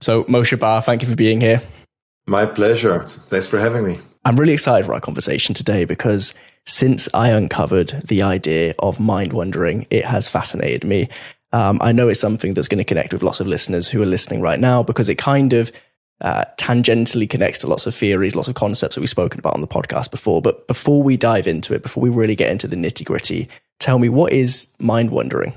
So Moshe Bar, thank you for being here. My pleasure. Thanks for having me. I'm really excited for our conversation today because since I uncovered the idea of mind-wandering, it has fascinated me. I know it's something that's going to connect with lots of listeners who are listening right now because it kind of tangentially connects to lots of theories, lots of concepts that we've spoken about on the podcast before. But before we dive into it, before we really get into the nitty-gritty, tell me, what is mind-wandering?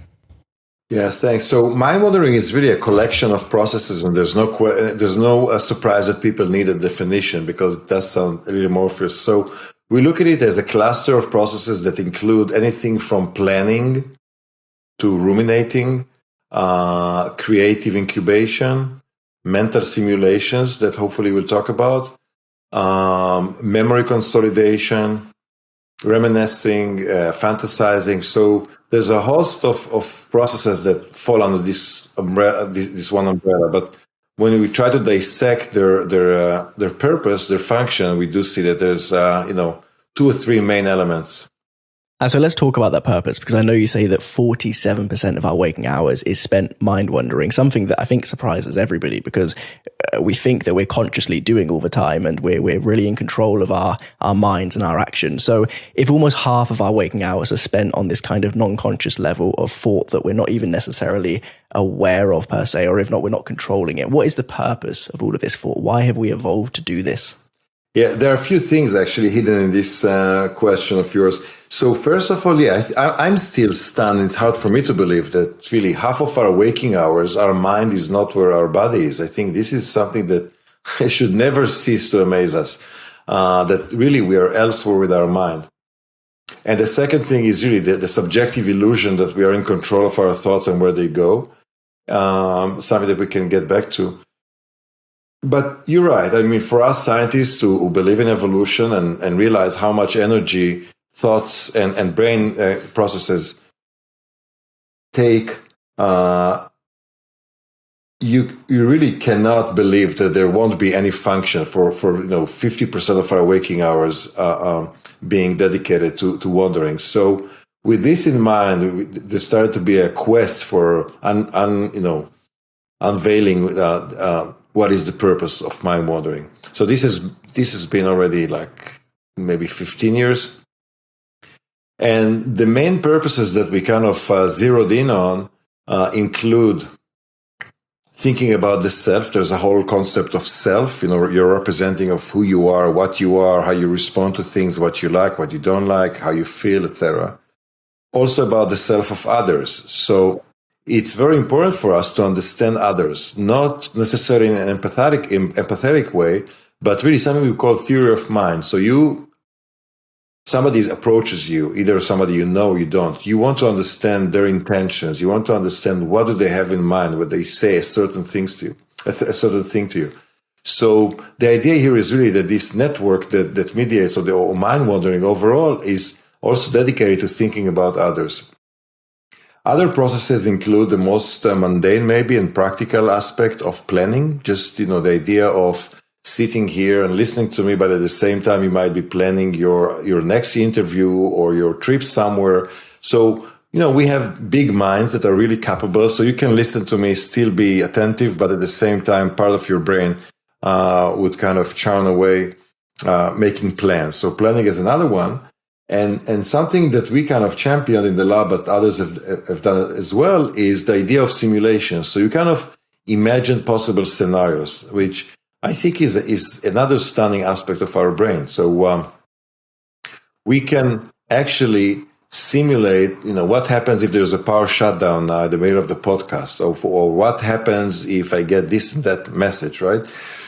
Yes, thanks. So mind-wandering is really a collection of processes, and there's no surprise that people need a definition because it does sound really amorphous. So we look at it as a cluster of processes that include anything from planning to ruminating, creative incubation, mental simulations that hopefully we'll talk about, memory consolidation, reminiscing, fantasizing. So there's a host of processes that fall under this umbrella, this one umbrella. But when we try to dissect their purpose, their function, we do see that there's 2 or 3 main elements. And so let's talk about that purpose, because I know you say that 47% of our waking hours is spent mind-wandering, something that I think surprises everybody because we think that we're consciously doing all the time and we're really in control of our minds and our actions. So if almost half of our waking hours are spent on this kind of non-conscious level of thought that we're not even necessarily aware of per se, or if not, we're not controlling it, what is the purpose of all of this thought? Why have we evolved to do this? Yeah, there are a few things actually hidden in this question of yours. So first of all, I'm still stunned. It's hard for me to believe that really half of our waking hours, our mind is not where our body is. I think this is something that should never cease to amaze us, that really we are elsewhere with our mind. And the second thing is really the subjective illusion that we are in control of our thoughts and where they go, something that we can get back to. But you're right. I mean, for us scientists who believe in evolution and realize how much energy thoughts and brain processes take, you really cannot believe that there won't be any function for 50% of our waking hours being dedicated to wandering. So with this in mind, there started to be a quest for unveiling what is the purpose of mind wandering. So this has been already like maybe 15 years. And the main purposes that we kind of zeroed in on include thinking about the self. There's a whole concept of self. You're representing of who you are, what you are, how you respond to things, what you like, what you don't like, how you feel, etc. Also about the self of others. So it's very important for us to understand others, not necessarily in an empathetic way, but really something we call theory of mind. So somebody approaches you, either somebody you know or you don't. You want to understand their intentions. You want to understand what do they have in mind when they say a certain thing to you. So the idea here is really that this network that mediates or mind wandering overall is also dedicated to thinking about others. Other processes include the most mundane maybe and practical aspect of planning, just the idea of sitting here and listening to me, but at the same time you might be planning your next interview or your trip somewhere. So, we have big minds that are really capable, so you can listen to me, still be attentive, but at the same time part of your brain would kind of churn away making plans. So planning is another one. And something that we kind of championed in the lab, but others have done it as well, is the idea of simulation. So you kind of imagine possible scenarios, which I think is another stunning aspect of our brain. So we can actually simulate, what happens if there's a power shutdown in the middle of the podcast, or what happens if I get this and that message, right?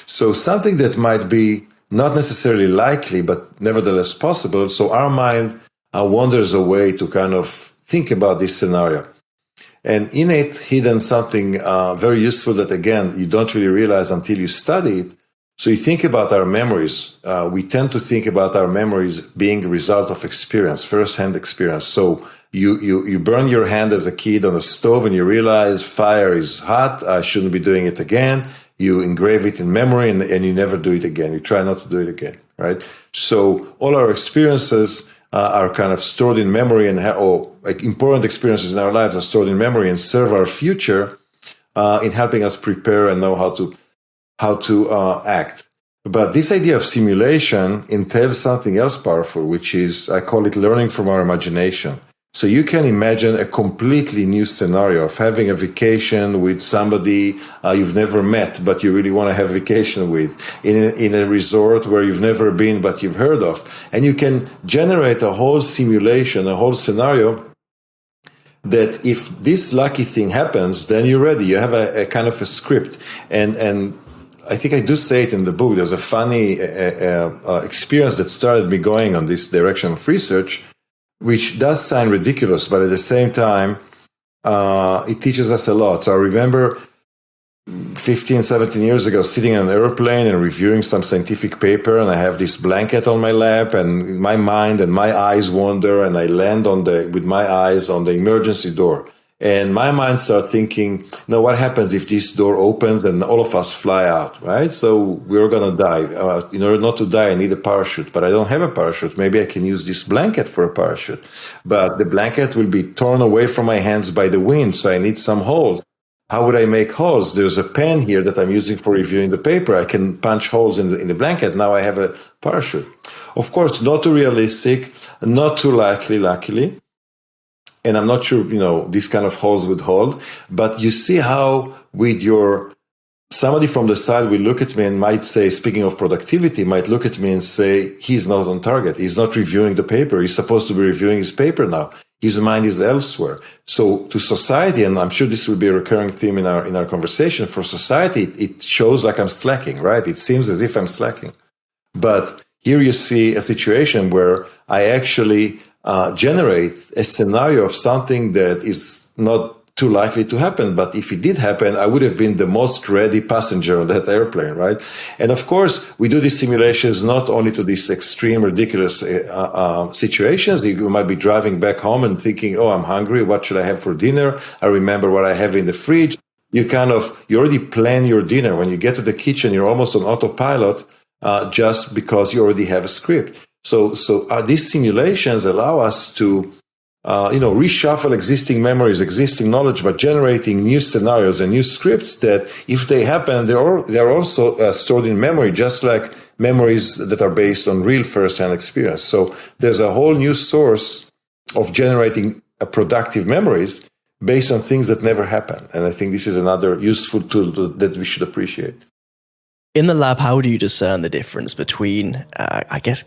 So something that might be not necessarily likely, but nevertheless possible. So our mind wanders away to kind of think about this scenario. And in it, hidden something very useful that, again, you don't really realize until you study it. So you think about our memories. We tend to think about our memories being a result of experience, first-hand experience. So you burn your hand as a kid on a stove and you realize fire is hot, I shouldn't be doing it again. You engrave it in memory and you never do it again. You try not to do it again, right? So all our experiences are kind of stored in memory, and important experiences in our lives are stored in memory and serve our future in helping us prepare and know how to how to act. But this idea of simulation entails something else powerful, which is, I call it learning from our imagination. So you can imagine a completely new scenario of having a vacation with somebody you've never met, but you really want to have a vacation with, in a resort where you've never been, but you've heard of. And you can generate a whole simulation, a whole scenario that if this lucky thing happens, then you're ready. You have a kind of a script. And I think I do say it in the book. There's a funny experience that started me going on this direction of research, which does sound ridiculous, but at the same time, it teaches us a lot. So I remember 15, 17 years ago, sitting in an airplane and reviewing some scientific paper, and I have this blanket on my lap, and my mind and my eyes wander, and I land with my eyes on the emergency door. And my mind started thinking, what happens if this door opens and all of us fly out, right? So we're going to die. In order not to die, I need a parachute, but I don't have a parachute. Maybe I can use this blanket for a parachute, but the blanket will be torn away from my hands by the wind, so I need some holes. How would I make holes? There's a pen here that I'm using for reviewing the paper. I can punch holes in the blanket. Now I have a parachute. Of course, not too realistic, not too likely, luckily. And I'm not sure, these kind of holes would hold. But you see how somebody from the side will look at me and might say, speaking of productivity, might look at me and say, he's not on target. He's not reviewing the paper. He's supposed to be reviewing his paper now. His mind is elsewhere. So to society, and I'm sure this will be a recurring theme in our conversation, for society, it shows like I'm slacking, right? It seems as if I'm slacking. But here you see a situation where I actually generate a scenario of something that is not too likely to happen. But if it did happen, I would have been the most ready passenger on that airplane, right? And of course, we do these simulations not only to these extreme, ridiculous situations. You might be driving back home and thinking, I'm hungry. What should I have for dinner? I remember what I have in the fridge. You already plan your dinner. When you get to the kitchen, you're almost on autopilot just because you already have a script. So these simulations allow us to reshuffle existing memories, existing knowledge, but generating new scenarios and new scripts that, if they happen, they're also stored in memory, just like memories that are based on real first-hand experience. So there's a whole new source of generating productive memories based on things that never happen. And I think this is another useful tool that we should appreciate. In the lab, how do you discern the difference between,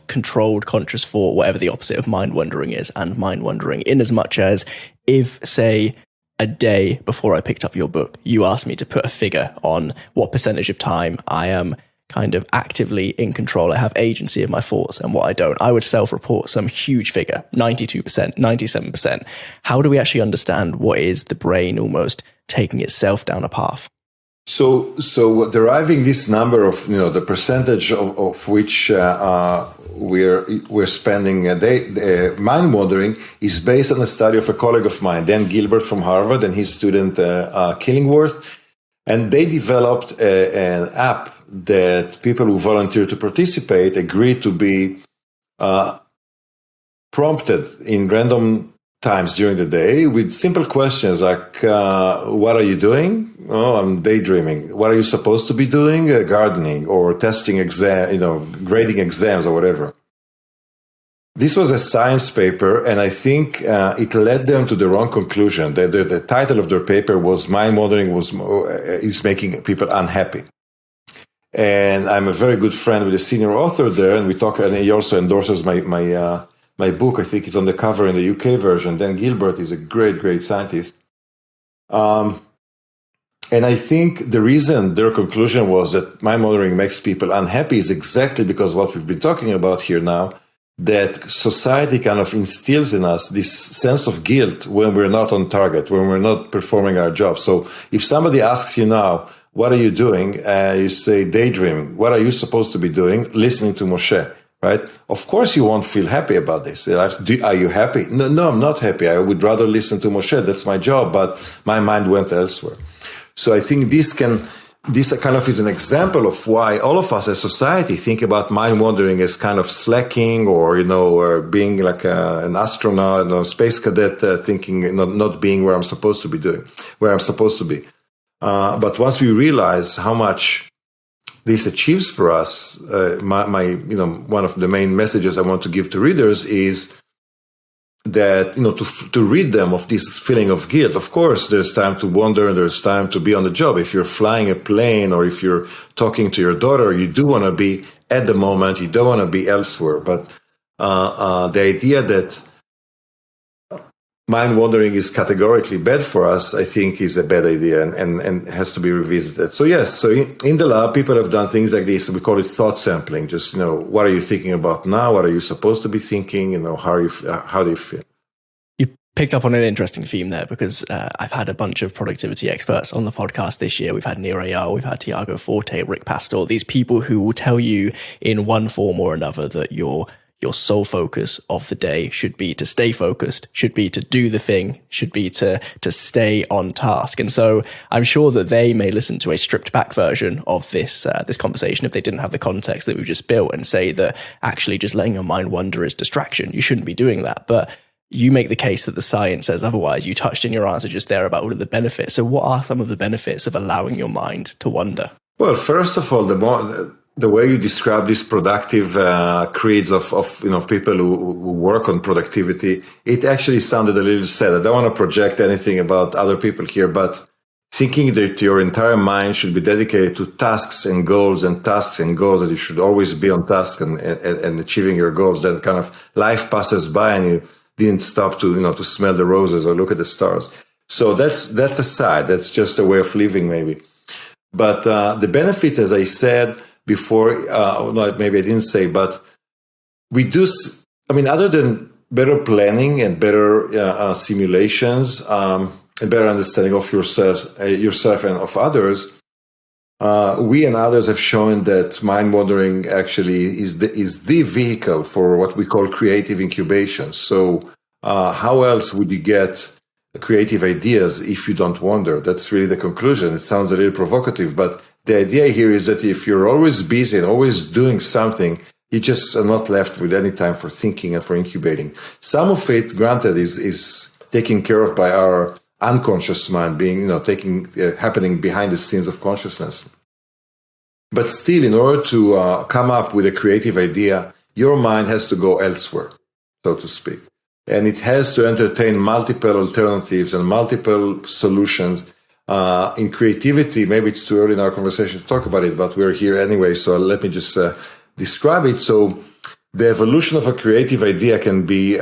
controlled conscious thought, whatever the opposite of mind wandering is, and mind wandering? In as much as, if, say, a day before I picked up your book, you asked me to put a figure on what percentage of time I am kind of actively in control, I have agency of my thoughts, and what I don't, I would self-report some huge figure, 92%, 97%. How do we actually understand what is the brain almost taking itself down a path? So deriving this number of, the percentage of which we're spending a day, mind wandering, is based on a study of a colleague of mine, Dan Gilbert from Harvard, and his student Killingworth. And they developed an app that people who volunteer to participate agreed to be prompted in random times during the day with simple questions like, what are you doing? I'm daydreaming. What are you supposed to be doing? Gardening or testing grading exams or whatever. This was a science paper, and I think it led them to the wrong conclusion. The title of their paper was "Mind Wandering is making people unhappy." And I'm a very good friend with a senior author there, and we talk, and he also endorses my book. I think it's on the cover in the UK version. Dan Gilbert is a great, great scientist. And I think the reason their conclusion was that mind wandering makes people unhappy is exactly because what we've been talking about here now, that society kind of instills in us this sense of guilt when we're not on target, when we're not performing our job. So if somebody asks you now, what are you doing? You say daydreaming. What are you supposed to be doing? Listening to Moshe. Right? Of course you won't feel happy about this. Are you happy? No, I'm not happy. I would rather listen to Moshe. That's my job, but my mind went elsewhere. So I think this kind of is an example of why all of us as society think about mind wandering as kind of slacking or being like an astronaut or space cadet, thinking not being where I'm supposed to be. But once we realize how much this achieves for us, my one of the main messages I want to give to readers is that, to rid them of this feeling of guilt. Of course, there's time to wander and there's time to be on the job. If you're flying a plane or if you're talking to your daughter, you do want to be at the moment. You don't want to be elsewhere. But the idea that mind wandering is categorically bad for us, I think, is a bad idea and has to be revisited. So yes, so in the lab, people have done things like this. We call it thought sampling. Just, what are you thinking about now? What are you supposed to be thinking? How do you feel? You picked up on an interesting theme there, because I've had a bunch of productivity experts on the podcast this year. We've had Nir Eyal, we've had Tiago Forte, Rick Pastor, these people who will tell you in one form or another that your sole focus of the day should be to stay focused, should be to do the thing, should be to stay on task. And so I'm sure that they may listen to a stripped back version of this conversation if they didn't have the context that we've just built, and say that actually just letting your mind wander is distraction. You shouldn't be doing that. But you make the case that the science says otherwise. You touched in your answer just there about all of the benefits. So what are some of the benefits of allowing your mind to wander? Well, first of all, the way you describe these productive creeds of people who work on productivity, it actually sounded a little sad. I don't want to project anything about other people here, but thinking that your entire mind should be dedicated to tasks and goals, that you should always be on task and achieving your goals, then kind of life passes by and you didn't stop to smell the roses or look at the stars. So that's aside. That's just a way of living, maybe. But the benefits, as I said before, maybe I didn't say, but we do, other than better planning and better simulations and better understanding of yourself and of others, we and others have shown that mind wandering actually is the vehicle for what we call creative incubation. So how else would you get creative ideas if you don't wander? That's really the conclusion. It sounds a little provocative, but the idea here is that if you're always busy and always doing something, you just are not left with any time for thinking and for incubating. Some of it, granted, is taken care of by our unconscious mind, being, happening behind the scenes of consciousness. But still, in order to come up with a creative idea, your mind has to go elsewhere, so to speak. And it has to entertain multiple alternatives and multiple solutions. In creativity, maybe it's too early in our conversation to talk about it, but we're here anyway, so let me just describe it. So the evolution of a creative idea can be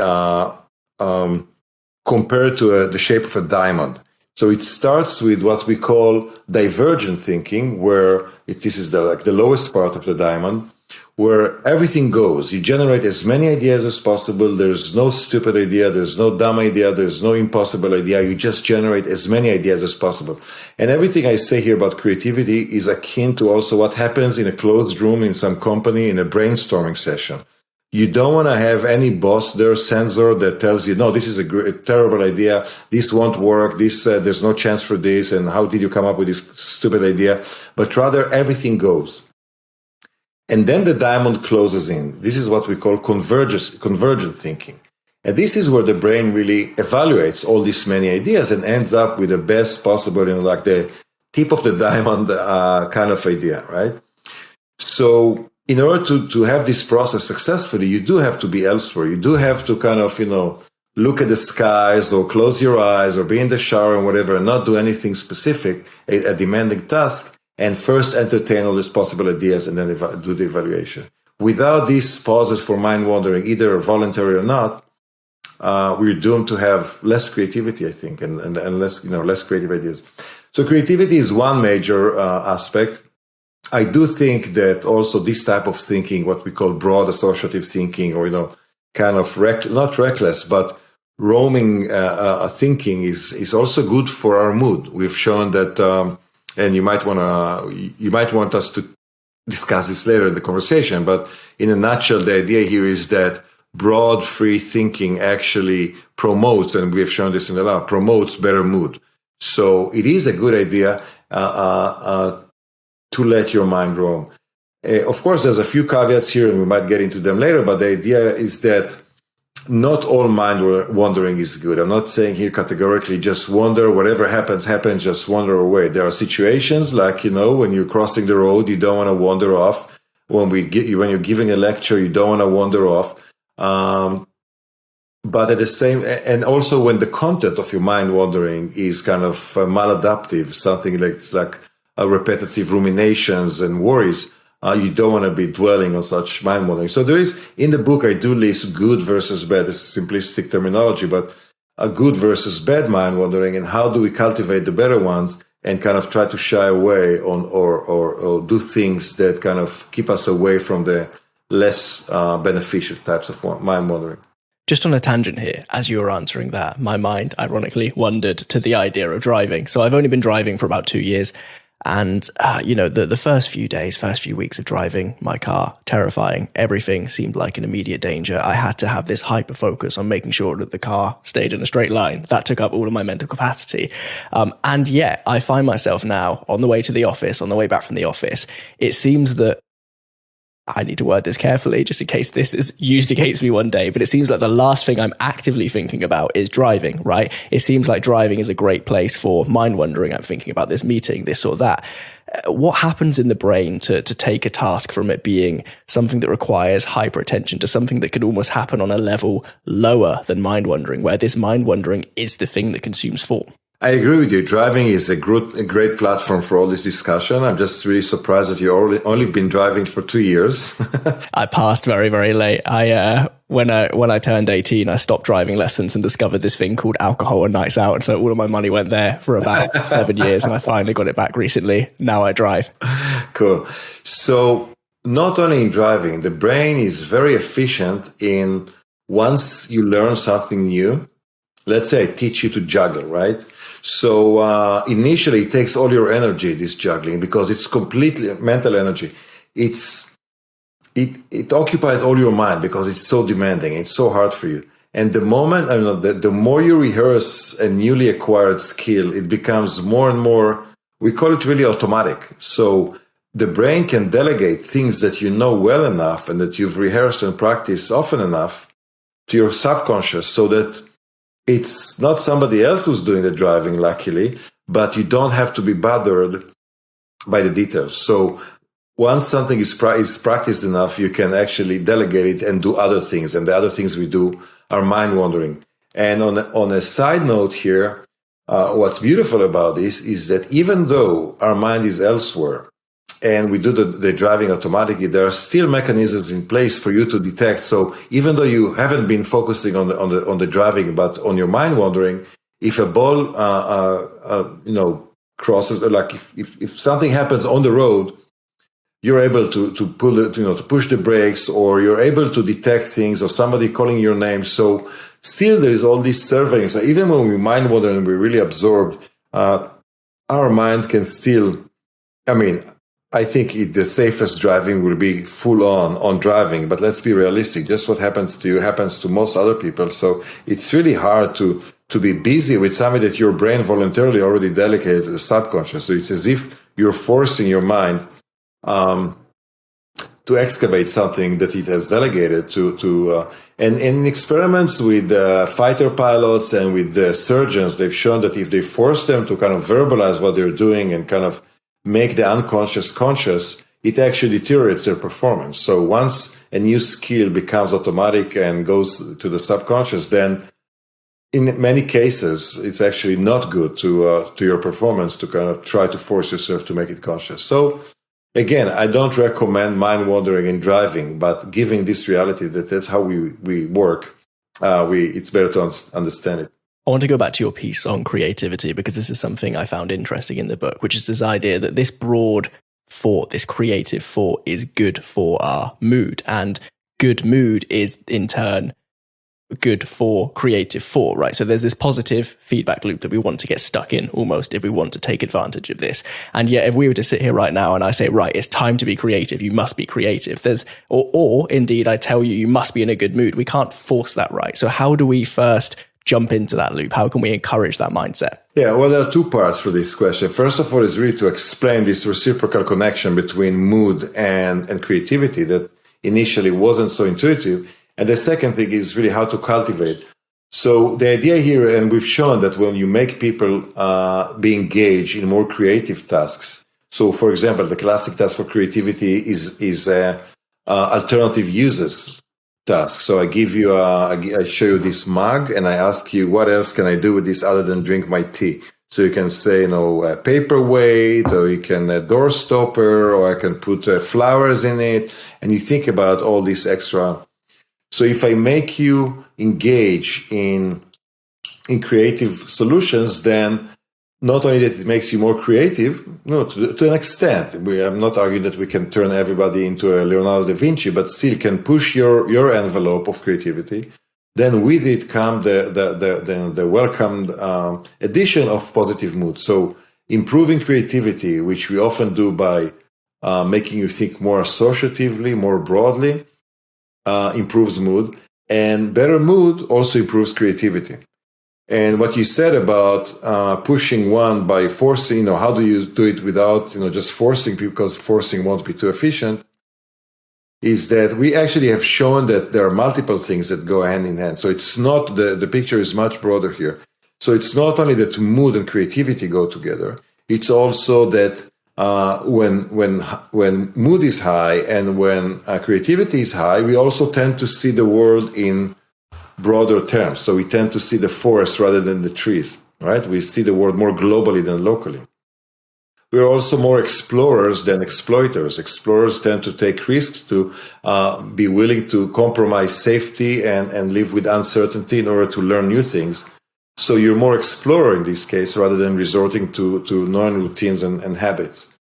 compared to the shape of a diamond. So it starts with what we call divergent thinking, where this is the lowest part of the diamond, where everything goes. You generate as many ideas as possible. There's no stupid idea. There's no dumb idea. There's no impossible idea. You just generate as many ideas as possible. And everything I say here about creativity is akin to also what happens in a closed room in some company in a brainstorming session. You don't want to have any boss there, censor, that tells you, no, this is a terrible idea. This won't work. There's no chance for this. And how did you come up with this stupid idea? But rather, everything goes. And then the diamond closes in. This is what we call convergent thinking. And this is where the brain really evaluates all these many ideas and ends up with the best possible, like the tip of the diamond kind of idea, right? So in order to have this process successfully, you do have to be elsewhere. You do have to kind of, look at the skies or close your eyes or be in the shower and whatever and not do anything specific, a demanding task. And first entertain all these possible ideas and then do the evaluation. Without these pauses for mind wandering, either voluntary or not, we're doomed to have less creativity, I think, and less creative ideas. So creativity is one major aspect. I do think that also this type of thinking, what we call broad associative thinking, or kind of not reckless, but roaming thinking is also good for our mood. We've shown that. And you might want us to discuss this later in the conversation. But in a nutshell, the idea here is that broad, free thinking actually promotes, and we have shown this in the lab, promotes better mood. So it is a good idea to let your mind roam. Of course, there's a few caveats here, and we might get into them later. But the idea is that not all wandering is good. I'm not saying here categorically just wander, whatever happens, just wander away. There are situations like, when you're crossing the road, you don't want to wander off. When you're giving a lecture, you don't want to wander off. But at the same, and also when the content of your mind wandering is kind of maladaptive, something like repetitive ruminations and worries, you don't want to be dwelling on such mind wandering. So there is, in the book, I do list good versus bad. This is simplistic terminology, but a good versus bad mind wandering, and how do we cultivate the better ones and kind of try to shy away on or do things that kind of keep us away from the less beneficial types of mind wandering. Just on a tangent here, as you were answering that, my mind ironically wandered to the idea of driving. So I've only been driving for about 2 years. And, the first few weeks of driving my car, terrifying. Everything seemed like an immediate danger. I had to have this hyper focus on making sure that the car stayed in a straight line. That took up all of my mental capacity. And yet I find myself now on the way to the office, on the way back from the office, it seems that I need to word this carefully just in case this is used against me one day, but it seems like the last thing I'm actively thinking about is driving, right? It seems like driving is a great place for mind wandering. I'm thinking about this meeting, this or that. What happens in the brain to take a task from it being something that requires hyper attention to something that could almost happen on a level lower than mind wandering, where this mind wandering is the thing that consumes thought? I agree with you. Driving is a great platform for all this discussion. I'm just really surprised that you only been driving for 2 years. I passed very, very late. When I turned 18, I stopped driving lessons and discovered this thing called alcohol and nights out. And so all of my money went there for about 7 years, and I finally got it back recently. Now I drive. Cool. So not only in driving, the brain is very efficient in once you learn something new. Let's say I teach you to juggle, right? So initially it takes all your energy, this juggling, because it's completely mental energy. It occupies all your mind because it's so demanding. It's so hard for you. And the more you rehearse a newly acquired skill, it becomes more and more, we call it really automatic. So the brain can delegate things that you know well enough and that you've rehearsed and practiced often enough to your subconscious, so that it's not somebody else who's doing the driving, luckily, but you don't have to be bothered by the details. So once something is practiced enough, you can actually delegate it and do other things. And the other things we do are mind wandering. And on a side note here, what's beautiful about this is that even though our mind is elsewhere and we do the driving automatically, there are still mechanisms in place for you to detect. So even though you haven't been focusing on the driving, but on your mind wandering, if a ball, crosses, like if something happens on the road, you're able to pull it, to push the brakes, or you're able to detect things, or somebody calling your name. So still there is all this surveying. So even when we mind wander and we're really absorbed, our mind can still, I think the safest driving will be full on driving, but let's be realistic. Just what happens to you happens to most other people. So it's really hard to be busy with something that your brain voluntarily already delegated to the subconscious. So it's as if you're forcing your mind to excavate something that it has delegated and in experiments with fighter pilots and with the surgeons, they've shown that if they force them to kind of verbalize what they're doing and kind of make the unconscious conscious, it actually deteriorates their performance. So once a new skill becomes automatic and goes to the subconscious, then in many cases, it's actually not good to your performance to kind of try to force yourself to make it conscious. So again, I don't recommend mind wandering in driving, but giving this reality that that's how we work, it's better to understand it. I want to go back to your piece on creativity, because this is something I found interesting in the book, which is this idea that this broad thought, this creative thought, is good for our mood, and good mood is in turn good for creative thought, right? So there's this positive feedback loop that we want to get stuck in almost if we want to take advantage of this. And yet if we were to sit here right now and I say, right, it's time to be creative, you must be creative, or indeed I tell you, you must be in a good mood, we can't force that, right? So how do we first jump into that loop? How can we encourage that mindset? Yeah, well, there are two parts for this question. First of all, is really to explain this reciprocal connection between mood and creativity that initially wasn't so intuitive. And the second thing is really how to cultivate. So the idea here, and we've shown that when you make people be engaged in more creative tasks. So, for example, the classic task for creativity is alternative uses task. So I show you this mug, and I ask you, what else can I do with this other than drink my tea? So you can say, a paperweight, or you can a door stopper, or I can put flowers in it, and you think about all this extra. So if I make you engage in creative solutions, then not only that it makes you more creative, to an extent. I'm not arguing that we can turn everybody into a Leonardo da Vinci, but still can push your envelope of creativity. Then with it come the welcomed addition of positive mood. So improving creativity, which we often do by making you think more associatively, more broadly, improves mood. And better mood also improves creativity. And what you said about pushing one by forcing, how do you do it without, just forcing people, because forcing won't be too efficient, is that we actually have shown that there are multiple things that go hand in hand. So it's not, the picture is much broader here. So it's not only that mood and creativity go together, it's also that when mood is high and when creativity is high, we also tend to see the world in broader terms. So we tend to see the forest rather than the trees, right? We see the world more globally than locally. We're also more explorers than exploiters. Explorers tend to take risks, to be willing to compromise safety and live with uncertainty in order to learn new things. So you're more explorer in this case rather than resorting to known routines and habits.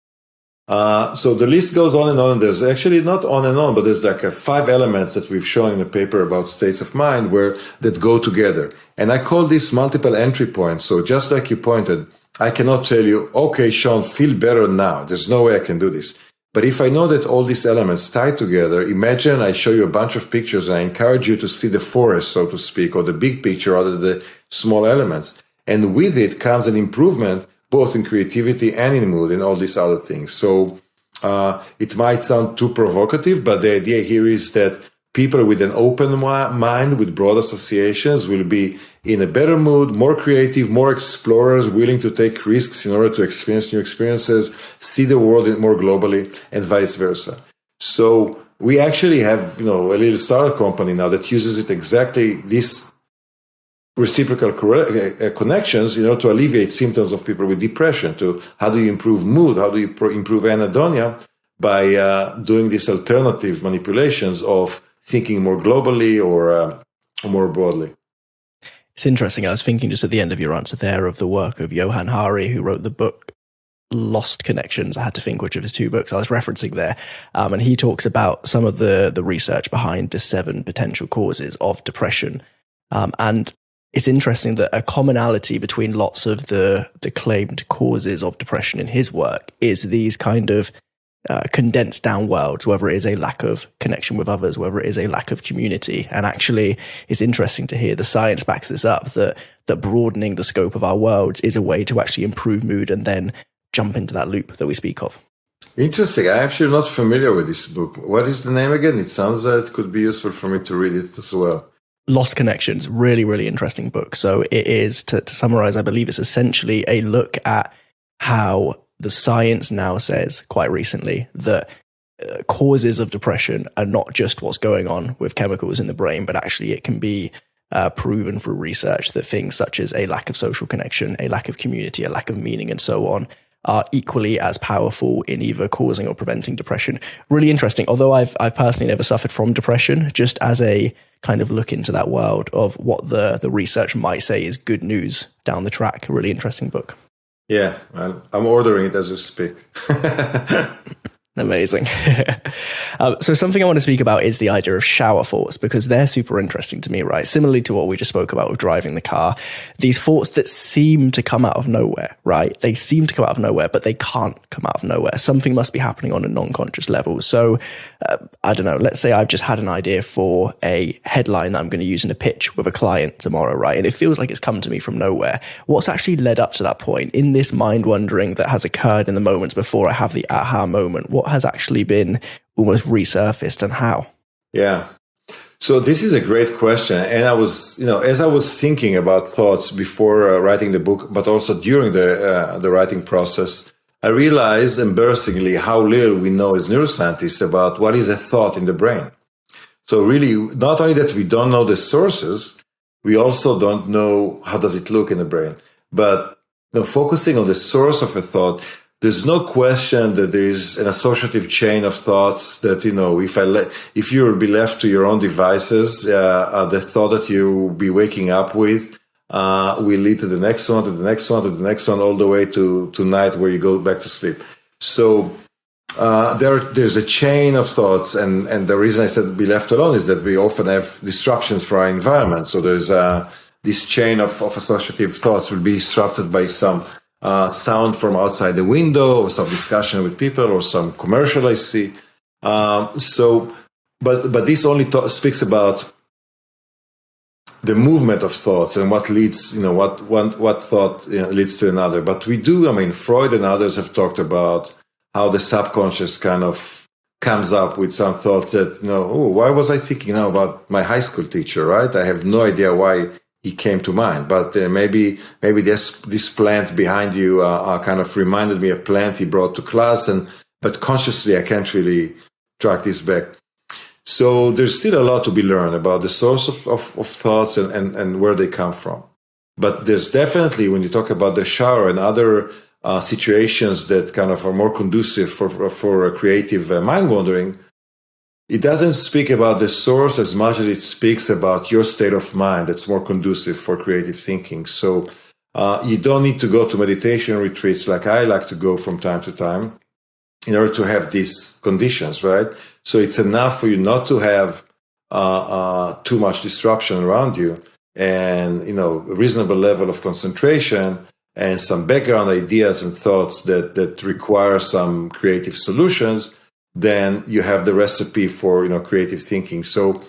So the list goes on and on. There's actually not on and on, but there's like 5 elements that we've shown in the paper about states of mind that go together. And I call this multiple entry points. So just like you pointed, I cannot tell you, okay, Sean, feel better now. There's no way I can do this. But if I know that all these elements tie together, imagine I show you a bunch of pictures and I encourage you to see the forest, so to speak, or the big picture rather than the small elements. And with it comes an improvement both in creativity and in mood and all these other things. So it might sound too provocative, but the idea here is that people with an open mind, with broad associations, will be in a better mood, more creative, more explorers, willing to take risks in order to experience new experiences, see the world more globally, and vice versa. So we actually have, a little startup company now that uses it exactly this reciprocal connections, to alleviate symptoms of people with depression. To how do you improve mood? How do you improve anhedonia? By doing these alternative manipulations of thinking more globally or more broadly. It's interesting. I was thinking just at the end of your answer there of the work of Johann Hari, who wrote the book Lost Connections. I had to think which of his 2 books I was referencing there. And he talks about some of the research behind the 7 potential causes of depression. And it's interesting that a commonality between lots of the claimed causes of depression in his work is these kind of condensed down worlds, whether it is a lack of connection with others, whether it is a lack of community. And actually, it's interesting to hear the science backs this up, that broadening the scope of our worlds is a way to actually improve mood and then jump into that loop that we speak of. Interesting. I'm actually not familiar with this book. What is the name again? It sounds like it could be useful for me to read it as well. Lost Connections, really, really interesting book. So it is, to summarize, I believe it's essentially a look at how the science now says quite recently that causes of depression are not just what's going on with chemicals in the brain, but actually it can be proven through research that things such as a lack of social connection, a lack of community, a lack of meaning, and so on are equally as powerful in either causing or preventing depression. Really interesting. Although I've personally never suffered from depression, just as a kind of look into that world of what the research might say is good news down the track. A really interesting book. Yeah, I'm ordering it as we speak. Amazing. So something I want to speak about is the idea of shower thoughts, because they're super interesting to me, right? Similarly to what we just spoke about with driving the car, these thoughts that seem to come out of nowhere, right? They seem to come out of nowhere, but they can't come out of nowhere. Something must be happening on a non-conscious level. So I don't know, let's say I've just had an idea for a headline that I'm going to use in a pitch with a client tomorrow, right? And it feels like it's come to me from nowhere. What's actually led up to that point in this mind wandering that has occurred in the moments before I have the aha moment? What has actually been almost resurfaced and how? Yeah. So this is a great question. And I was, as I was thinking about thoughts before writing the book, but also during the writing process, I realized embarrassingly how little we know as neuroscientists about what is a thought in the brain. So really, not only that we don't know the sources, we also don't know how does it look in the brain. But focusing on the source of a thought, there's no question that there is an associative chain of thoughts that, if you will be left to your own devices, the thought that you will be waking up with will lead to the next one, to the next one, to the next one, all the way to night where you go back to sleep. So there's a chain of thoughts, and the reason I said be left alone is that we often have disruptions for our environment. So there's this chain of associative thoughts will be disrupted by some sound from outside the window, or some discussion with people, or some commercial I see. But this only speaks about the movement of thoughts and what leads, what thought leads to another. But we do, Freud and others have talked about how the subconscious kind of comes up with some thoughts that, why was I thinking now about my high school teacher, right? I have no idea why he came to mind, but maybe this plant behind you kind of reminded me a plant he brought to class, but consciously I can't really track this back. So there's still a lot to be learned about the source of thoughts and where they come from. But there's definitely, when you talk about the shower and other situations that kind of are more conducive for creative mind wandering, it doesn't speak about the source as much as it speaks about your state of mind that's more conducive for creative thinking. So you don't need to go to meditation retreats like I like to go from time to time in order to have these conditions, right? So it's enough for you not to have too much disruption around you, and a reasonable level of concentration and some background ideas and thoughts that require some creative solutions. Then you have the recipe for creative thinking. So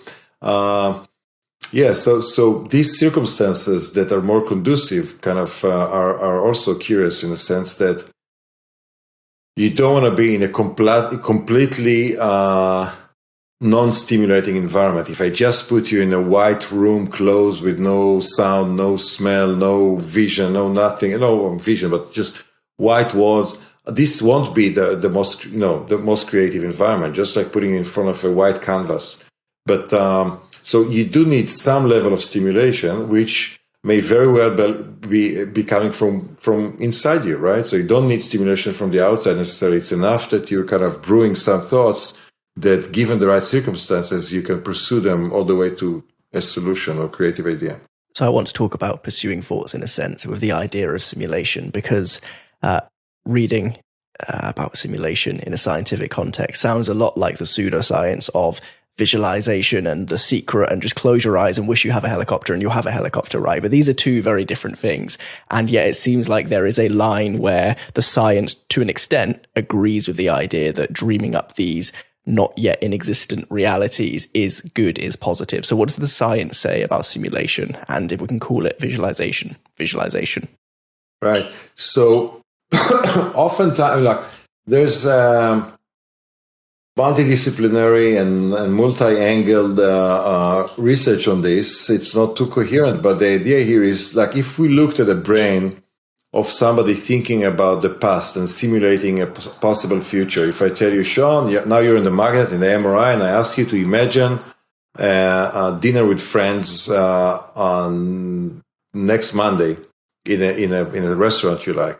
so these circumstances that are more conducive kind of are also curious in the sense that you don't want to be in a completely non-stimulating environment. If I just put you in a white room closed with no sound, no smell, no vision, no nothing, no vision, but just white walls, this won't be the most creative environment, just like putting in front of a white canvas. But so you do need some level of stimulation, which may very well be coming from inside you, right? So you don't need stimulation from the outside necessarily. It's enough that you're kind of brewing some thoughts that, given the right circumstances, you can pursue them all the way to a solution or creative idea. So I want to talk about pursuing thoughts in a sense with the idea of simulation, because reading about simulation in a scientific context sounds a lot like the pseudoscience of visualization and The Secret and just close your eyes and wish you have a helicopter and you'll have a helicopter, right? But these are two very different things. And yet it seems like there is a line where the science, to an extent, agrees with the idea that dreaming up these not yet in existent realities is good, is positive. So what does the science say about simulation? And if we can call it visualization. Right. So oftentimes, there's multidisciplinary and multi-angled research on this. It's not too coherent, but the idea here is if we looked at the brain of somebody thinking about the past and simulating a possible future. If I tell you, Sean, now you're in the market in the MRI, and I ask you to imagine a dinner with friends on next Monday in a restaurant you like,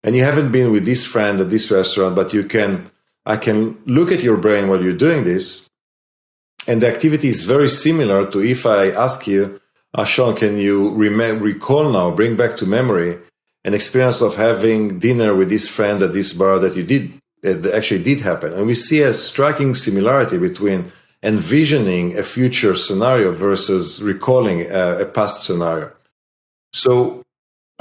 and you haven't been with this friend at this restaurant, but I can look at your brain while you're doing this, and the activity is very similar to if I ask you, Sean, can you recall now, bring back to memory an experience of having dinner with this friend at this bar that actually did happen. And we see a striking similarity between envisioning a future scenario versus recalling a past scenario. So,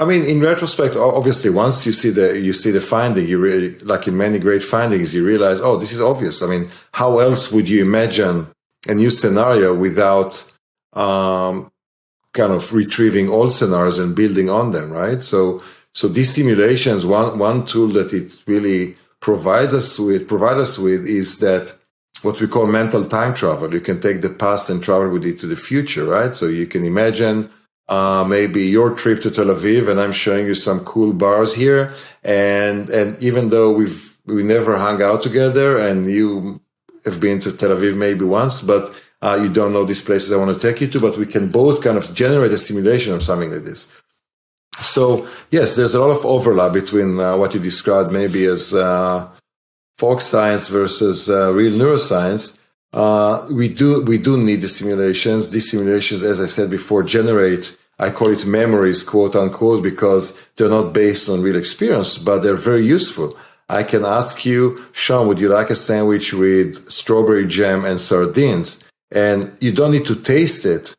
in retrospect, obviously, once you see the finding, you really, like in many great findings, you realize, oh, this is obvious. How else would you imagine a new scenario without kind of retrieving old scenarios and building on them, right? So these simulations, one tool that it really provides us with is that what we call mental time travel. You can take the past and travel with it to the future, right? So you can imagine maybe your trip to Tel Aviv, and I'm showing you some cool bars here. And even though we never hung out together, and you have been to Tel Aviv maybe once, but you don't know these places I want to take you to, but we can both kind of generate a simulation of something like this. So yes, there's a lot of overlap between what you described maybe as folk science versus real neuroscience. We do need the simulations. These simulations, as I said before, generate, I call it memories, quote unquote, because they're not based on real experience, but they're very useful. I can ask you, Sean, would you like a sandwich with strawberry jam and sardines? And you don't need to taste it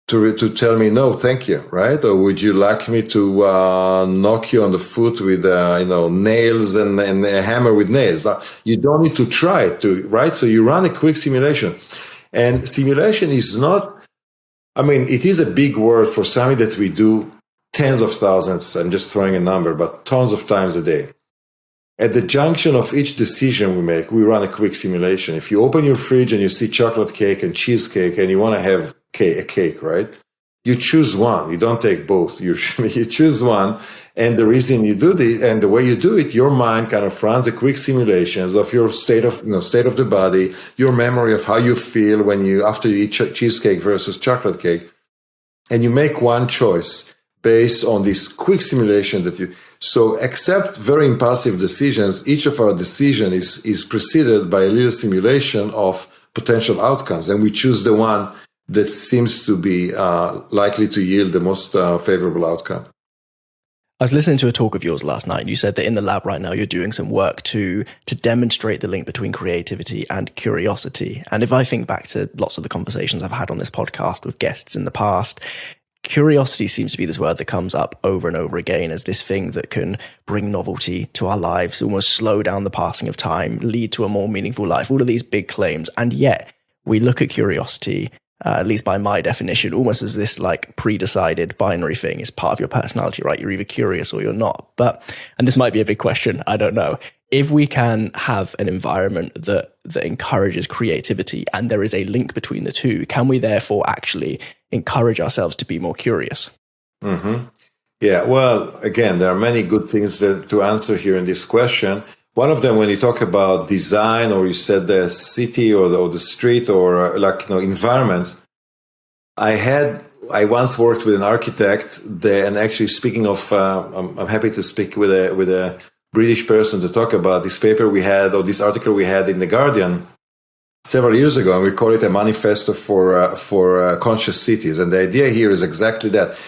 to tell me no, thank you, right? Or would you like me to knock you on the foot with nails and a hammer with nails? You don't need to try it, right? So you run a quick simulation, and simulation is not. I mean, it is a big word for something that we do tens of thousands. I'm just throwing a number, but tons of times a day. At the junction of each decision we make, we run a quick simulation. If you open your fridge and you see chocolate cake and cheesecake, and you want to have a cake, right? You choose one. You don't take both. Usually, you choose one. And the reason you do this, and the way you do it, your mind kind of runs a quick simulations of your state of the body, your memory of how you feel after you eat cheesecake versus chocolate cake, and you make one choice based on this quick simulation so except very impulsive decisions, each of our decision is preceded by a little simulation of potential outcomes, and we choose the one that seems to be likely to yield the most favorable outcome. I was listening to a talk of yours last night, and you said that in the lab right now you're doing some work to demonstrate the link between creativity and curiosity. And if I think back to lots of the conversations I've had on this podcast with guests in the past, curiosity seems to be this word that comes up over and over again as this thing that can bring novelty to our lives, almost slow down the passing of time, lead to a more meaningful life, all of these big claims. And yet we look at curiosity, at least by my definition, almost as this like pre-decided binary thing. It's part of your personality, right? You're either curious or you're not. And this might be a big question, I don't know. If we can have an environment that encourages creativity and there is a link between the two, can we therefore actually encourage ourselves to be more curious? Mm-hmm. Yeah, well, again, there are many good things to answer here in this question. One of them, when you talk about design, or you said the city or the street or environments, I once worked with an architect and actually speaking of, I'm happy to speak with a British person to talk about this paper we had, or this article we had in The Guardian several years ago, and we call it a manifesto for conscious cities. And the idea here is exactly that.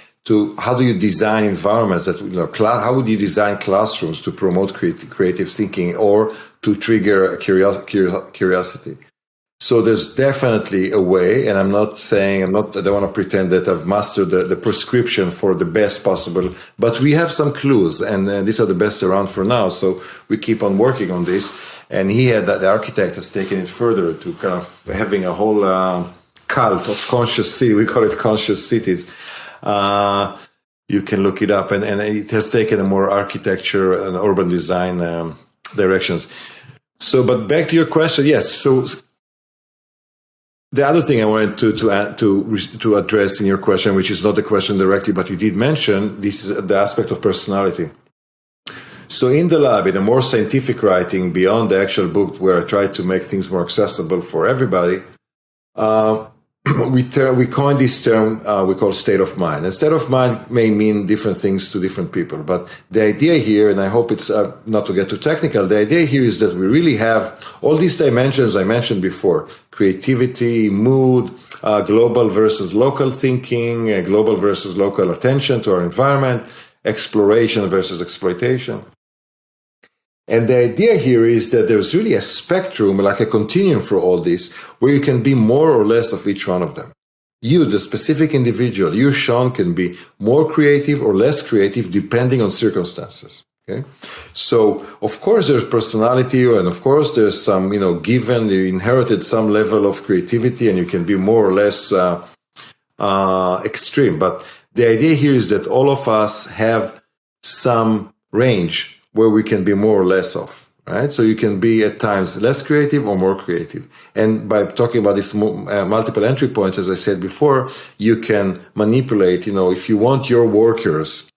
How do you design environments how would you design classrooms to promote creative thinking or to trigger curiosity? So there's definitely a way, and I don't want to pretend that I've mastered the prescription for the best possible, but we have some clues, and these are the best around for now. So we keep on working on this. And the architect has taken it further to kind of having a whole cult of conscious city. We call it conscious cities. You can look it up, and it has taken a more architecture and urban design directions. So, but back to your question, yes. So the other thing I wanted to address in your question, which is not the question directly, but you did mention, this is the aspect of personality. So in the lab, in a more scientific writing beyond the actual book, where I try to make things more accessible for everybody, we coined this term we call state of mind. And state of mind may mean different things to different people. But the idea here, and I hope it's not to get too technical, the idea here is that we really have all these dimensions I mentioned before: creativity, mood, global versus local thinking, global versus local attention to our environment, exploration versus exploitation. And the idea here is that there's really a spectrum, like a continuum for all this, where you can be more or less of each one of them. You, the specific individual, you, Sean, can be more creative or less creative depending on circumstances. Okay? So, of course, there's personality, and of course, there's some, given, you inherited some level of creativity, and you can be more or less extreme. But the idea here is that all of us have some range where we can be more or less of, right? So you can be at times less creative or more creative. And by talking about these multiple entry points, as I said before, you can manipulate, if you want your workers,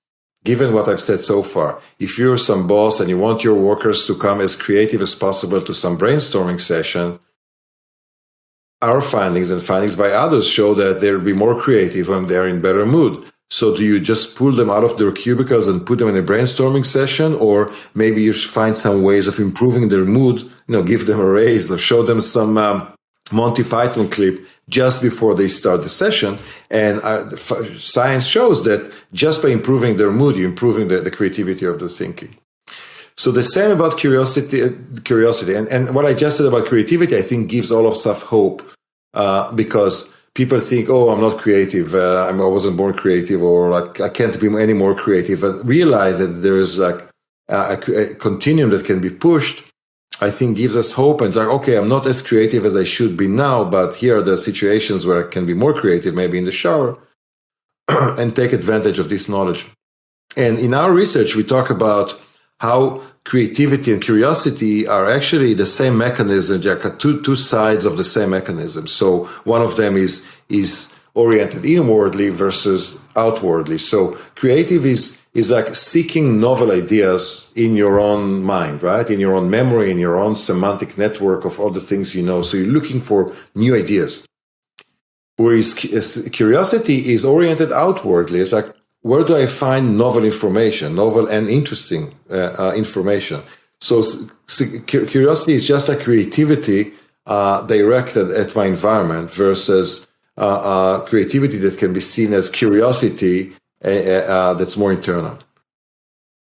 given what I've said so far, if you're some boss and you want your workers to come as creative as possible to some brainstorming session, our findings and findings by others show that they'll be more creative when they're in better mood. So do you just pull them out of their cubicles and put them in a brainstorming session? Or maybe you find some ways of improving their mood, give them a raise or show them some Monty Python clip just before they start the session. And science shows that just by improving their mood, you're improving the creativity of the thinking. So the same about curiosity. And what I just said about creativity, I think gives all of us hope because people think, oh, I'm not creative. I wasn't born creative, or like I can't be any more creative. And realize that there is like a continuum that can be pushed, I think gives us hope. And like, okay, I'm not as creative as I should be now, but here are the situations where I can be more creative, maybe in the shower, and take advantage of this knowledge. And in our research, we talk about how creativity and curiosity are actually the same mechanism, like two sides of the same mechanism. So one of them is oriented inwardly versus outwardly. So creative is like seeking novel ideas in your own mind, right? In your own memory, in your own semantic network of all the things you know. So you're looking for new ideas. Whereas curiosity is oriented outwardly. It's like, where do I find novel information, novel and interesting information? So curiosity is just like creativity directed at my environment versus creativity that can be seen as curiosity that's more internal.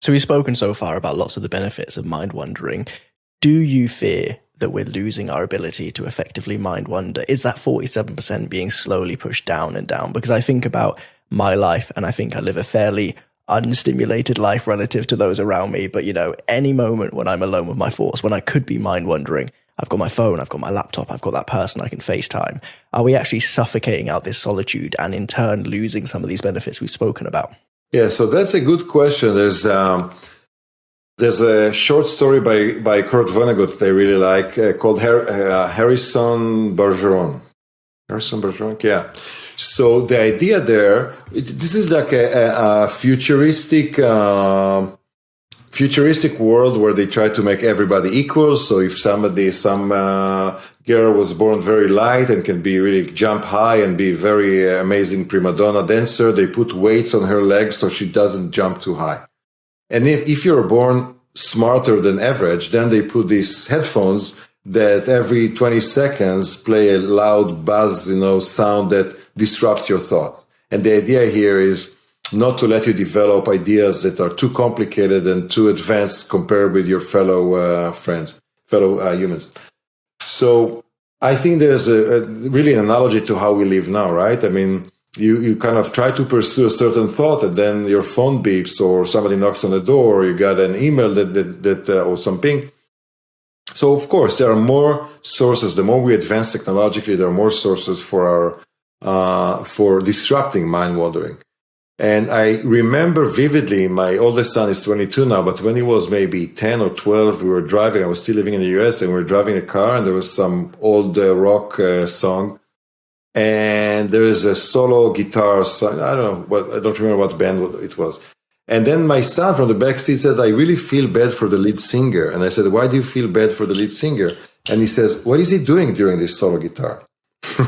So we've spoken so far about lots of the benefits of mind wandering. Do you fear that we're losing our ability to effectively mind wander? Is that 47% being slowly pushed down and down? Because I think about my life, and I think I live a fairly unstimulated life relative to those around me. But, any moment when I'm alone with my thoughts, when I could be mind wandering, I've got my phone, I've got my laptop, I've got that person I can FaceTime. Are we actually suffocating out this solitude and in turn losing some of these benefits we've spoken about? Yeah, so that's a good question. There's a short story by Kurt Vonnegut that I really like called Harrison Bergeron. Harrison Bergeron, yeah. So the idea there, this is like a futuristic world where they try to make everybody equal. So if some girl was born very light and can be really jump high and be very amazing prima donna dancer, they put weights on her legs so she doesn't jump too high. And if you're born smarter than average, then they put these headphones that every 20 seconds play a loud buzz, sound that disrupts your thoughts. And the idea here is not to let you develop ideas that are too complicated and too advanced compared with your fellow humans. So I think there's really an analogy to how we live now, right? I mean, you kind of try to pursue a certain thought and then your phone beeps or somebody knocks on the door or you got an email that or something. So, of course, there are more sources. The more we advance technologically, there are more sources for disrupting mind wandering. And I remember vividly, my oldest son is 22 now, but when he was maybe 10 or 12, we were driving. I was still living in the US, and we were driving a car, and there was some old rock song. And there is a solo guitar song. I don't remember what band it was. And then my son from the back seat said, I really feel bad for the lead singer. And I said, why do you feel bad for the lead singer? And he says, what is he doing during this solo guitar?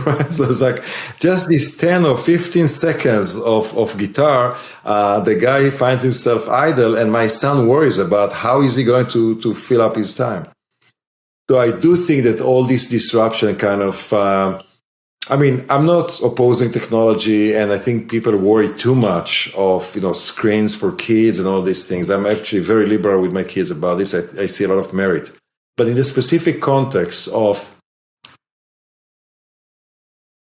Right? So it's like just these 10 or 15 seconds of guitar, the guy finds himself idle, and my son worries about how is he going to fill up his time. So I do think that all this disruption kind of... I'm not opposing technology, and I think people worry too much of, screens for kids and all these things. I'm actually very liberal with my kids about this. I see a lot of merit. But in the specific context of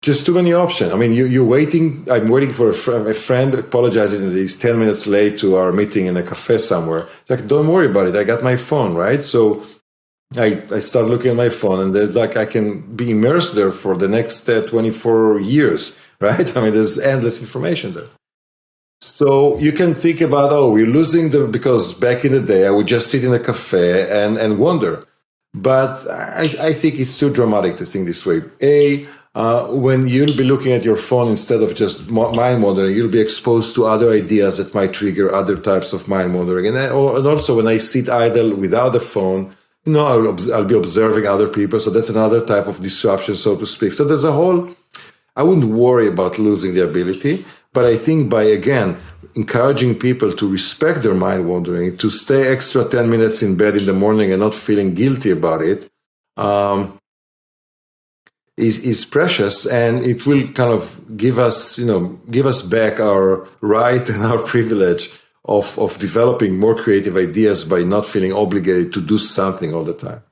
just too many options. I mean, you're waiting. I'm waiting for a friend apologizing that he's 10 minutes late to our meeting in a cafe somewhere. It's like, don't worry about it. I got my phone, right? So I start looking at my phone, and there's like I can be immersed there for the next 24 years, right? I mean, there's endless information there. So you can think about, oh, we're losing because back in the day I would just sit in a cafe and wonder. But I think it's too dramatic to think this way. When you'll be looking at your phone instead of just mind wandering, you'll be exposed to other ideas that might trigger other types of mind wandering. And also when I sit idle without a phone, I'll be observing other people. So that's another type of disruption, so to speak. So there's I wouldn't worry about losing the ability, but I think by, again, encouraging people to respect their mind wandering, to stay extra 10 minutes in bed in the morning and not feeling guilty about it, is precious, and it will kind of give us back our right and our privilege of developing more creative ideas by not feeling obligated to do something all the time.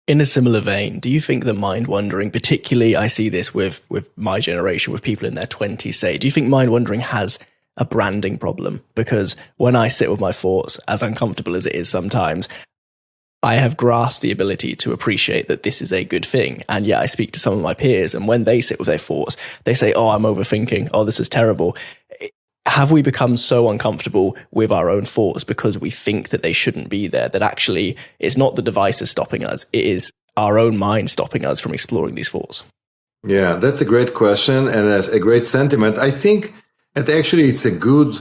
In a similar vein, do you think that mind wandering, particularly I see this with my generation, with people in their 20s, say, do you think mind wandering has a branding problem? Because when I sit with my thoughts, as uncomfortable as it is sometimes, I have grasped the ability to appreciate that this is a good thing. And yet I speak to some of my peers, and when they sit with their thoughts, they say, oh, I'm overthinking. Oh, this is terrible. Have we become so uncomfortable with our own thoughts because we think that they shouldn't be there, that actually it's not the devices stopping us, it is our own mind stopping us from exploring these thoughts? Yeah, that's a great question, and that's a great sentiment. I think that actually it's a good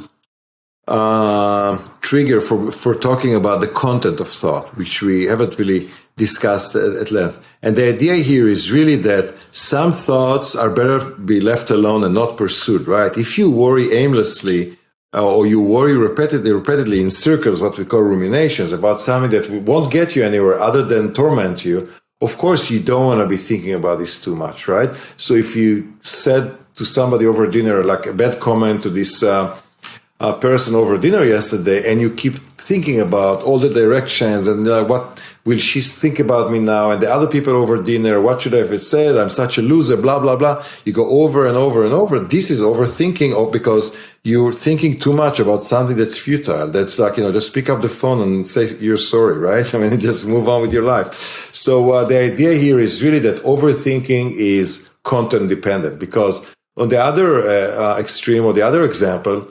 trigger for talking about the content of thought, which we haven't really discussed at length. And the idea here is really that some thoughts are better be left alone and not pursued, right? If you worry aimlessly or you worry repeatedly in circles, what we call ruminations, about something that won't get you anywhere other than torment you, of course you don't want to be thinking about this too much, right? So if you said to somebody over dinner, like a bad comment to this person over dinner yesterday, and you keep thinking about all the directions and what will she think about me now, and the other people over dinner, what should I have said, I'm such a loser, blah, blah, blah. You go over and over and over. This is overthinking because you're thinking too much about something that's futile. That's like, just pick up the phone and say you're sorry, right? I mean, just move on with your life. So the idea here is really that overthinking is content dependent, because on the other extreme or the other example,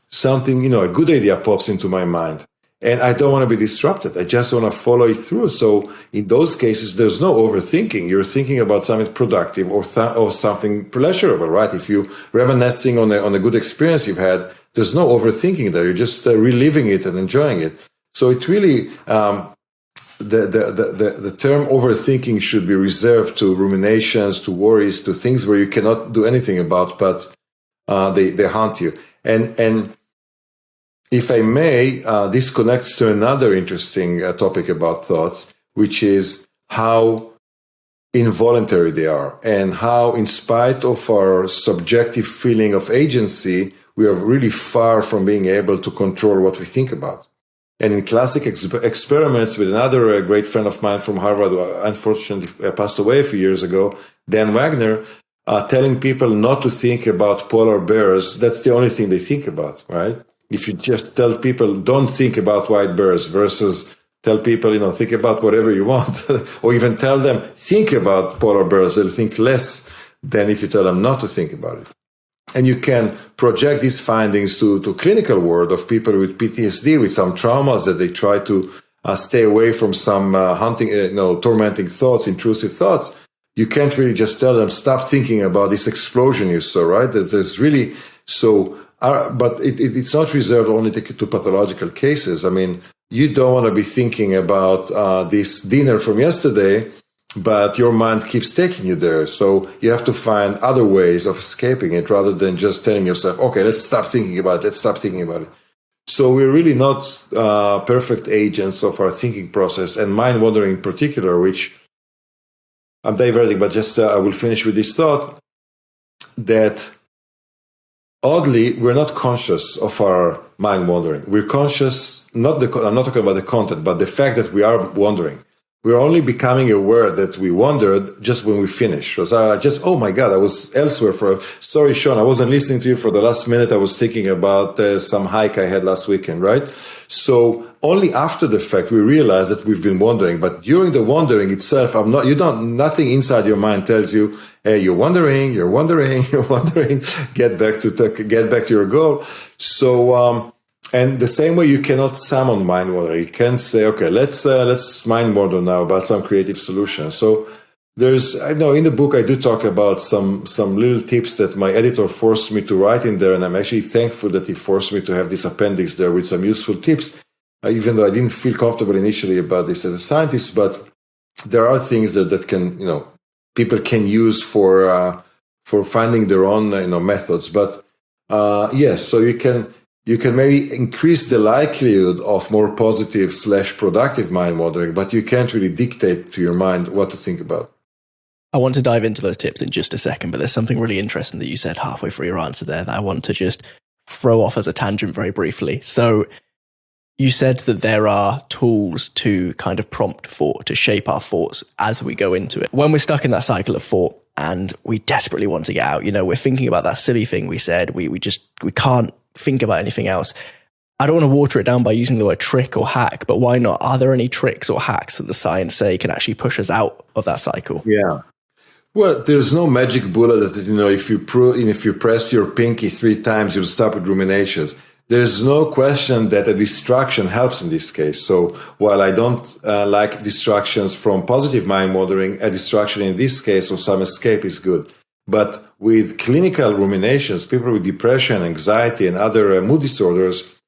something, a good idea pops into my mind and I don't want to be disrupted. I just want to follow it through. So in those cases, there's no overthinking. You're thinking about something productive or something pleasurable, right? If you're reminiscing on a good experience you've had, there's no overthinking there. You're just reliving it and enjoying it. So it really, the term overthinking should be reserved to ruminations, to worries, to things where you cannot do anything about, but they haunt you. And if I may, this connects to another interesting topic about thoughts, which is how involuntary they are and how, in spite of our subjective feeling of agency, we are really far from being able to control what we think about. And in classic experiments with another great friend of mine from Harvard, who unfortunately passed away a few years ago, Dan Wagner, telling people not to think about polar bears, that's the only thing they think about, right? If you just tell people don't think about white bears versus tell people, think about whatever you want, or even tell them think about polar bears, they'll think less than if you tell them not to think about it. And you can project these findings to clinical world of people with PTSD, with some traumas that they try to stay away from some tormenting thoughts, intrusive thoughts. You can't really just tell them, stop thinking about this explosion you saw, right? There's really, but it's not reserved only to pathological cases. I mean, you don't want to be thinking about this dinner from yesterday, but your mind keeps taking you there. So you have to find other ways of escaping it rather than just telling yourself, okay, let's stop thinking about it. So we're really not perfect agents of our thinking process, and mind wandering in particular, which I'm diverting, but just I will finish with this thought that oddly, we're not conscious of our mind wandering. We're conscious, I'm not talking about the content, but the fact that we are wandering. We're only becoming aware that we wandered just when we finish. So oh my God, I was elsewhere sorry, Sean, I wasn't listening to you for the last minute. I was thinking about some hike I had last weekend, right? So only after the fact, we realize that we've been wandering. But during the wandering itself, nothing inside your mind tells you, hey, you're wondering, you're wondering, get back to your goal. So, and the same way you cannot summon mind wandering. You can say, okay, let's mind wander now about some creative solution. So I know in the book I do talk about some little tips that my editor forced me to write in there, and I'm actually thankful that he forced me to have this appendix there with some useful tips, even though I didn't feel comfortable initially about this as a scientist. But there are things that can, people can use for finding their own methods. But yes, so you can maybe increase the likelihood of more positive / productive mind wandering, but you can't really dictate to your mind what to think about. I want to dive into those tips in just a second, but there's something really interesting that you said halfway through your answer there that I want to just throw off as a tangent very briefly. So you said that there are tools to kind of prompt thought, to shape our thoughts as we go into it. When we're stuck in that cycle of thought and we desperately want to get out, we're thinking about that silly thing we said, we can't think about anything else. I don't want to water it down by using the word trick or hack, but why not? Are there any tricks or hacks that the science say can actually push us out of that cycle? Yeah. Well, there's no magic bullet that, if you press your pinky 3 times, you'll stop with ruminations. There's no question that a distraction helps in this case. So while I don't like distractions from positive mind wandering, a distraction in this case or some escape is good. But with clinical ruminations, people with depression, anxiety, and other mood disorders,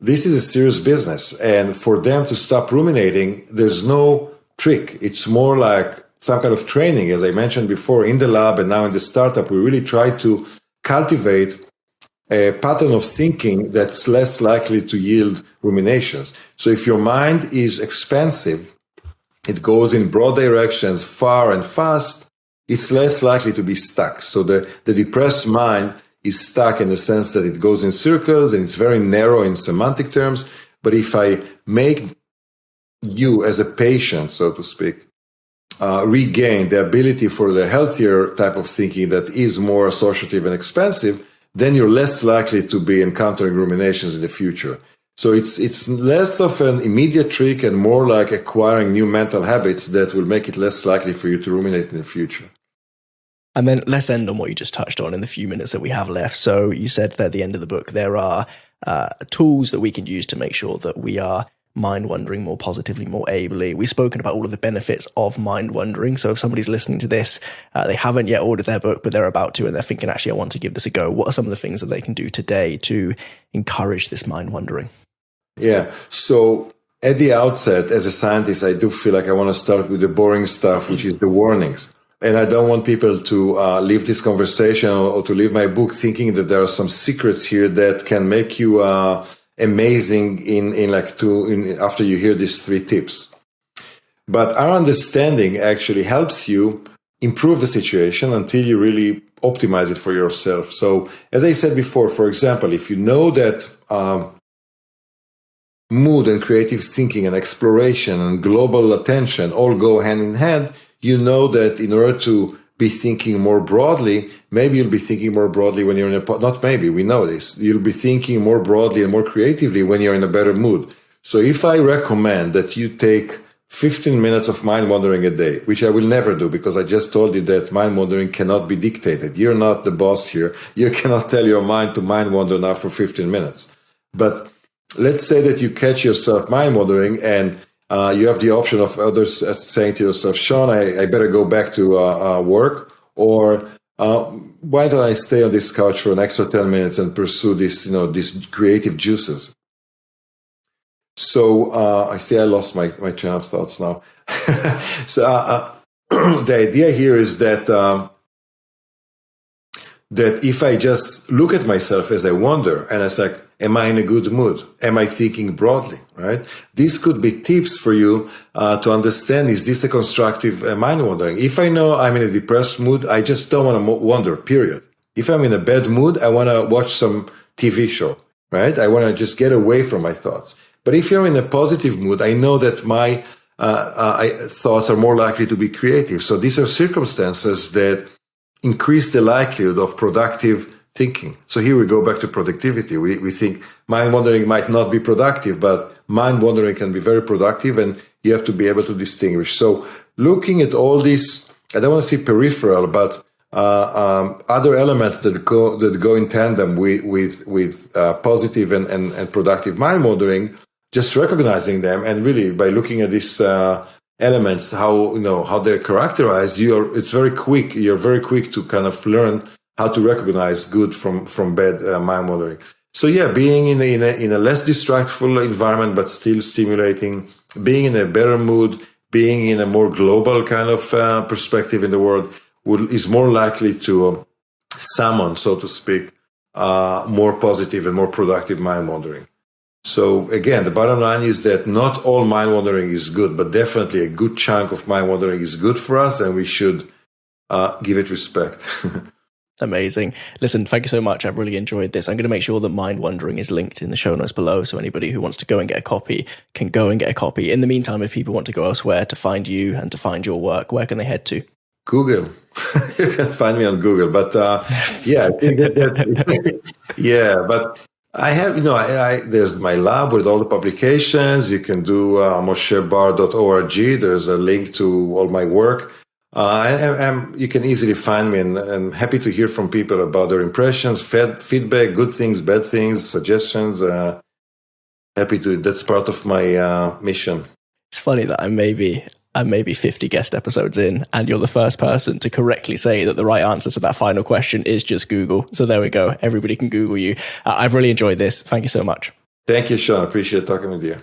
this is a serious business. And for them to stop ruminating, there's no trick. It's more like some kind of training. As I mentioned before, in the lab and now in the startup, we really try to cultivate a pattern of thinking that's less likely to yield ruminations. So if your mind is expansive, it goes in broad directions, far and fast, it's less likely to be stuck. So the depressed mind is stuck in the sense that it goes in circles and it's very narrow in semantic terms. But if I make you as a patient, so to speak, regain the ability for the healthier type of thinking that is more associative and expansive, then you're less likely to be encountering ruminations in the future. So it's less of an immediate trick and more like acquiring new mental habits that will make it less likely for you to ruminate in the future. And then let's end on what you just touched on in the few minutes that we have left. So you said that at the end of the book, there are tools that we can use to make sure that we are mind wandering more positively, more ably. We've spoken about all of the benefits of mind wandering. So if somebody's listening to this, they haven't yet ordered their book, but they're about to, and they're thinking, actually, I want to give this a go. What are some of the things that they can do today to encourage this mind wandering? Yeah. So at the outset, as a scientist, I do feel like I want to start with the boring stuff, which is the warnings. And I don't want people to leave this conversation or to leave my book thinking that there are some secrets here that can make you amazing after you hear these 3 tips. But our understanding actually helps you improve the situation until you really optimize it for yourself. So as I said before, for example, if you know that mood and creative thinking and exploration and global attention all go hand in hand, you know that in order to be thinking more broadly, maybe you'll be thinking more broadly when you're not maybe, we know this. You'll be thinking more broadly and more creatively when you're in a better mood. So if I recommend that you take 15 minutes of mind wandering a day, which I will never do because I just told you that mind wandering cannot be dictated. You're not the boss here. You cannot tell your mind to mind wander now for 15 minutes. But let's say that you catch yourself mind wandering and you have the option of others saying to yourself, Sean, I better go back to work, or why don't I stay on this couch for an extra 10 minutes and pursue these creative juices? So I see I lost my train of thoughts now. So the idea here is that if I just look at myself as I wonder, and it's like, am I in a good mood? Am I thinking broadly, right? These could be tips for you to understand, is this a constructive mind wandering? If I know I'm in a depressed mood, I just don't want to wander, period. If I'm in a bad mood, I want to watch some TV show, right? I want to just get away from my thoughts. But if you're in a positive mood, I know that my thoughts are more likely to be creative. So these are circumstances that increase the likelihood of productive thinking. So here we go back to productivity. We think mind wandering might not be productive, but mind wandering can be very productive, and you have to be able to distinguish. So looking at all this, I don't want to say peripheral, but other elements that go in tandem with positive and productive mind wandering, just recognizing them, and really by looking at these elements, how they're characterized, you're very quick to kind of learn how to recognize good from bad mind wandering. So yeah, being in a less distractful environment but still stimulating, being in a better mood, being in a more global kind of perspective in the world is more likely to summon, so to speak, more positive and more productive mind wandering. So again, the bottom line is that not all mind wandering is good, but definitely a good chunk of mind wandering is good for us, and we should give it respect. Amazing. Listen, thank you so much. I've really enjoyed this. I'm going to make sure that Mindwandering is linked in the show notes below, so anybody who wants to go and get a copy can go and get a copy. In the meantime, if people want to go elsewhere to find you and to find your work, where can they head to? Google. You can find me on Google. But yeah, yeah. But I have, there's my lab with all the publications. You can do moshebar.org. There's a link to all my work. You can easily find me, and I'm happy to hear from people about their impressions, feedback, good things, bad things, suggestions. Happy to. That's part of my mission. It's funny that I'm maybe 50 guest episodes in, and you're the first person to correctly say that the right answer to that final question is just Google. So there we go. Everybody can Google you. I've really enjoyed this. Thank you so much. Thank you, Sean. I appreciate talking with you.